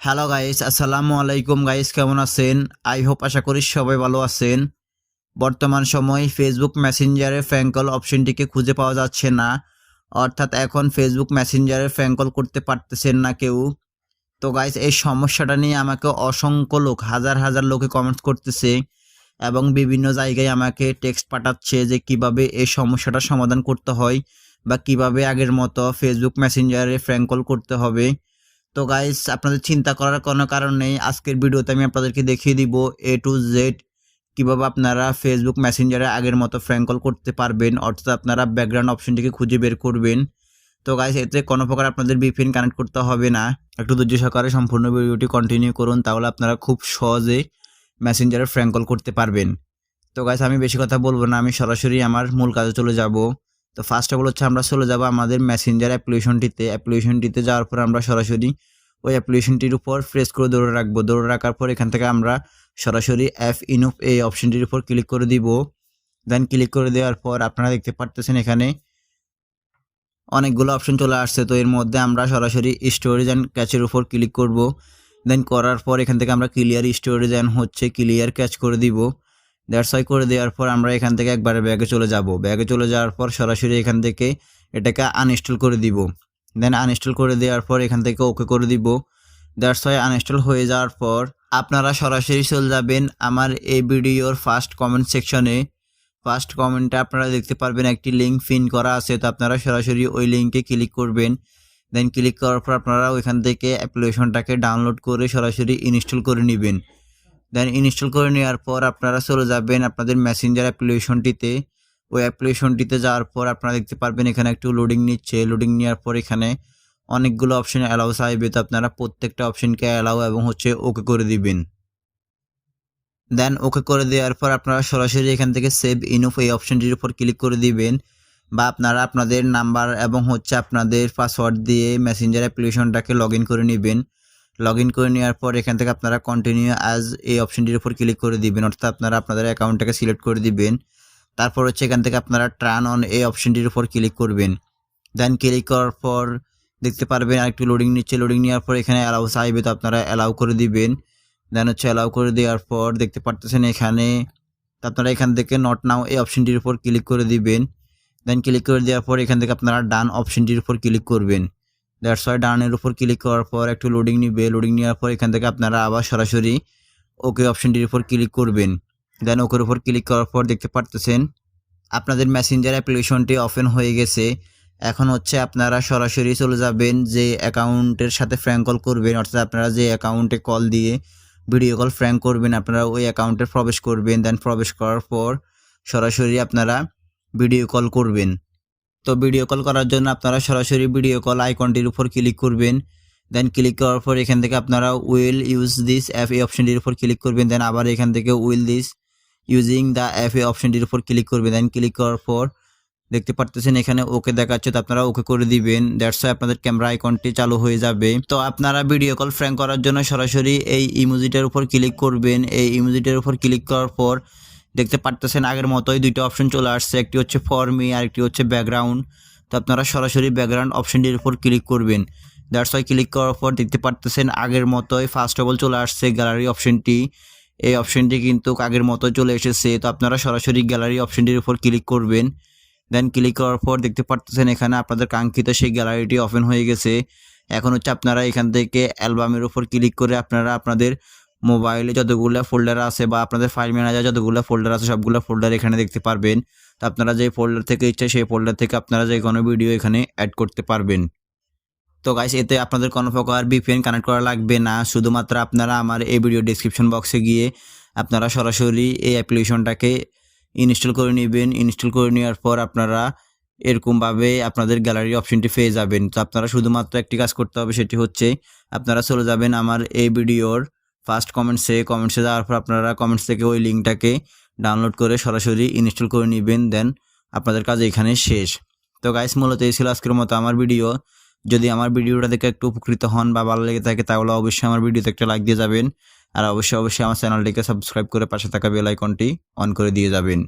Hello guys, আসসালামু আলাইকুম guys, কেমন আছেন? আই হোপ আশা করি সবাই ভালো আছেন। বর্তমান সময় ফেসবুক মেসেঞ্জারে ফ্র্যাঙ্ক কল অপশনটিকে খুঁজে পাওয়া যাচ্ছে না, অর্থাৎ এখন ফেসবুক মেসেঞ্জারে ফ্র্যাঙ্ক কল করতে পারতেছেন না কেউ। তো গাইস, এই সমস্যাটা নিয়ে আমাকে অসংখ্য লোক, হাজার হাজার লোকে কমেন্টস করতেছে এবং বিভিন্ন জায়গায় আমাকে টেক্সট পাঠাচ্ছে যে কিভাবে এই সমস্যাটার সমাধান করতে হয় বা কিভাবে আগের মতো ফেসবুক মেসেঞ্জারে ফ্র্যাঙ্ক কল করতে হবে। তো গাইস, আপনাদের চিন্তা করার কোনো কারণ নেই। আজকের ভিডিওতে আমি আপনাদেরকে দেখিয়ে দিব A to Z কিভাবে আপনারা ফেসবুক মেসেঞ্জারে আগের মতো ফ্র্যাঙ্ক কল করতে পারবেন, অর্থাৎ আপনারা ব্যাকগ্রাউন্ড অপশনটিকে খুঁজে বের করবেন। তো গাইস, এতে কোনো প্রকার আপনাদের VPN কানেক্ট করতে হবে না। একটু ধৈর্য সহকারে সম্পূর্ণ ভিডিওটি কন্টিনিউ করুন, তাহলে আপনারা খুব সহজে মেসেঞ্জারে ফ্র্যাঙ্ক কল করতে পারবেন। তো গাইস, আমি বেশি কথা বলবো না, আমি সরাসরি আমার মূল কাজে চলে যাব। তো ফার্স্ট অফ অল হচ্ছে আমরা চলে যাব আমাদের মেসেঞ্জার অ্যাপ্লিকেশনটিতে যাওয়ার পর আমরা সরাসরি ওই অ্যাপ্লিকেশনটির উপর প্রেস করে ধরে রাখবো। ধরে রাখার পর এখান থেকে আমরা সরাসরি অ্যাপ ইনফ এই অপশনটির উপর ক্লিক করে দিব। দেন ক্লিক করে দেওয়ার পর আপনারা দেখতে পারতেছেন এখানে অনেকগুলো অপশন চলে আসছে। তো এর মধ্যে আমরা সরাসরি স্টোরেজ অ্যান্ড ক্যাচের উপর ক্লিক করব। দেন করার পর এখান থেকে আমরা clear storage and clear catch করে দিব। দ্যাটস ওয়াই করে দেওয়ার পর আমরা এখান থেকে একবারে ব্যাগে চলে যাব। ব্যাগে চলে যাওয়ার পর সরাসরি এখান থেকে এটাকে আনইনস্টল করে দিব। দেন আনইনস্টল করে দেওয়ার পর এখান থেকে ওকে করে দিব। দ্যাটস ওয়াই আনইনস্টল হয়ে যাওয়ার পর আপনারা সরাসরি চলে যাবেন আমার এই ভিডিওর ফার্স্ট কমেন্ট সেকশনে। ফার্স্ট কমেন্টে আপনারা দেখতে পারবেন একটি লিঙ্ক পিন করা আছে, তো আপনারা সরাসরি ওই লিঙ্কে ক্লিক করবেন। দেন ক্লিক করার পর আপনারা ওইখান থেকে অ্যাপ্লিকেশনটাকে ডাউনলোড করে সরাসরি ইনস্টল করে নেবেন। দেন ইনস্টল করে নেওয়ার পর আপনারা চলে যাবেন আপনাদের মেসেঞ্জার অ্যাপ্লিকেশনটিতে। ওই অ্যাপ্লিকেশনটিতে যাওয়ার পর আপনারা দেখতে পারবেন এখানে একটু লোডিং নিচ্ছে। লোডিং নেওয়ার পর এখানে অনেকগুলো অপশন অ্যালাউ চাইবে, তো আপনারা প্রত্যেকটা অপশনকে অ্যালাউ এবং ওকে করে দিবেন। দেন ওকে করে দেওয়ার পর আপনারা সরাসরি এখান থেকে সেভ ইনফ এই অপশনটির উপর ক্লিক করে দিবেন, বা আপনারা আপনাদের নাম্বার এবং আপনাদের পাসওয়ার্ড দিয়ে মেসেঞ্জার অ্যাপ্লিকেশনটাকে লগ ইন করে নেবেন। লগ ইন করে নেওয়ার পর এখান থেকে আপনারা কন্টিনিউ অ্যাজ এই অপশনটির উপর ক্লিক করে দিবেন, অর্থাৎ আপনারা আপনাদের অ্যাকাউন্টটাকে সিলেক্ট করে দিবেন। তারপর এখান থেকে আপনারা টার্ন অন এই অপশনটির উপর ক্লিক করবেন। দেন ক্লিক করার পর দেখতে পারবেন আরেকটু লোডিং নিচ্ছে। লোডিং নেওয়ার পর এখানে অ্যালাউ চাইবে, তো আপনারা অ্যালাউ করে দিবেন। দেন অ্যালাউ করে দেওয়ার পর দেখতে পারতেছেন এখানে আপনারা এখান থেকে নট নাও এই অপশনটির উপর ক্লিক করে দিবেন। দেন ক্লিক করে দেওয়ার পর এখান থেকে আপনারা ডান অপশনটির উপর ক্লিক করবেন। দ্যাটস ওয়াই ডানের উপর ক্লিক করার পর একটু লোডিং নিবে। লোডিং নেওয়ার পর এখান থেকে আপনারা আবার সরাসরি ওকে অপশনটির উপর ক্লিক করবেন। দেন ওকের উপর ক্লিক করার পর দেখতে পারতেছেন আপনাদের মেসেঞ্জার অ্যাপ্লিকেশনটি ওপেন হয়ে গেছে। এখন আপনারা সরাসরি চলে যাবেন যে অ্যাকাউন্টের সাথে ফ্র্যাঙ্ক কল করবেন, অর্থাৎ আপনারা যে অ্যাকাউন্টে কল দিয়ে ভিডিও কল ফ্র্যাঙ্ক করবেন, আপনারা ওই অ্যাকাউন্টে প্রবেশ করবেন। দেন প্রবেশ করার পর সরাসরি আপনারা ভিডিও কল করবেন। তো ভিডিও কল করার জন্য আপনারা সরাসরি ভিডিও কল আইকনটির উপর ক্লিক করবেন। দেন ক্লিক করার পর এখান থেকে আপনারা উইল ইউজ দিস অ্যাপ এই অপশনটির উপর ক্লিক করবেন। দেন আবার এখান থেকে will this using the app এই অপশনটির উপর ক্লিক করবেন। দেন ক্লিক করার পর দেখতে পারতেছেন এখানে ওকে দেখাচ্ছে, তো আপনারা ওকে করে দিবেন। দ্যাটস ওয়াই আপনাদের ক্যামেরা আইকনটি চালু হয়ে যাবে। তো আপনারা ভিডিও কল ফ্র্যাঙ্ক করার জন্য সরাসরি এই ইমোজিটার উপর ক্লিক করবেন। এই ইমোজিটার উপর ক্লিক করার পর দেখতে পারতেছেন আগের মতোই দুইটা অপশন চলে আসছে, একটি হচ্ছে ফর মি আর একটি হচ্ছে ব্যাকগ্রাউন্ড। তো আপনারা সরাসরি ব্যাকগ্রাউন্ড অপশনটির উপর ক্লিক করবেন। দ্যাটস ওয়াই ক্লিক করার পর দেখতে পারতেছেন আগের মতোই ফার্স্ট অফ অল চলে আসছে গ্যালারি অপশনটি। এই অপশনটি কিন্তু আগের মতো চলে এসেছে, তো আপনারা সরাসরি গ্যালারি অপশনটির উপর ক্লিক করবেন। দেন ক্লিক করার পর দেখতে পারতেছেন এখানে আপনাদের কাঙ্ক্ষিত সেই গ্যালারিটি ওপেন হয়ে গেছে। এখন আপনারা এখান থেকে অ্যালবামের উপর ক্লিক করে আপনারা আপনাদের মোবাইলে যতগুলো ফোল্ডার আছে বা আপনাদের ফাইল ম্যানেজার যতগুলো ফোল্ডার আছে সবগুলো ফোল্ডার এখানে দেখতে পারবেন। তো আপনারা যে ফোল্ডার থেকে ইচ্ছে সেই ফোল্ডার থেকে আপনারা যে কোনো ভিডিও এখানে অ্যাড করতে পারবেন। তো গাইস, এতে আপনাদের কোনো প্রকার VPN কানেক্ট করা লাগবে না, শুধুমাত্র আপনারা আমার এই ভিডিও ডেসক্রিপশন বক্সে গিয়ে আপনারা সরাসরি এই অ্যাপ্লিকেশনটাকে ইনস্টল করে নেবেন। ইনস্টল করে নেওয়ার পর আপনারা এরকমভাবে আপনাদের গ্যালারি অপশনটি পেয়ে যাবেন। তো আপনারা শুধুমাত্র একটি কাজ করতে হবে, সেটি হচ্ছে আপনারা চলে যাবেন আমার এই ভিডিওর ফার্স্ট কমেন্টসে যাওয়ার পর আপনারা কমেন্টস থেকে ওই লিঙ্কটাকে ডাউনলোড করে সরাসরি ইনস্টল করে নেবেন। দেন আপনাদের কাজ এখানে শেষ। তো গাইস, মূলত এই ছিল আজকের মতো আমার ভিডিও। যদি আমার ভিডিওটা দেখে একটু উপকৃত হন বা ভালো লেগে থাকে তাহলে অবশ্যই আমার ভিডিওতে একটা লাইক দিয়ে যাবেন, আর অবশ্যই আমার চ্যানেলটিকে সাবস্ক্রাইব করে পাশে থাকা বেল আইকনটি অন করে দিয়ে যাবেন।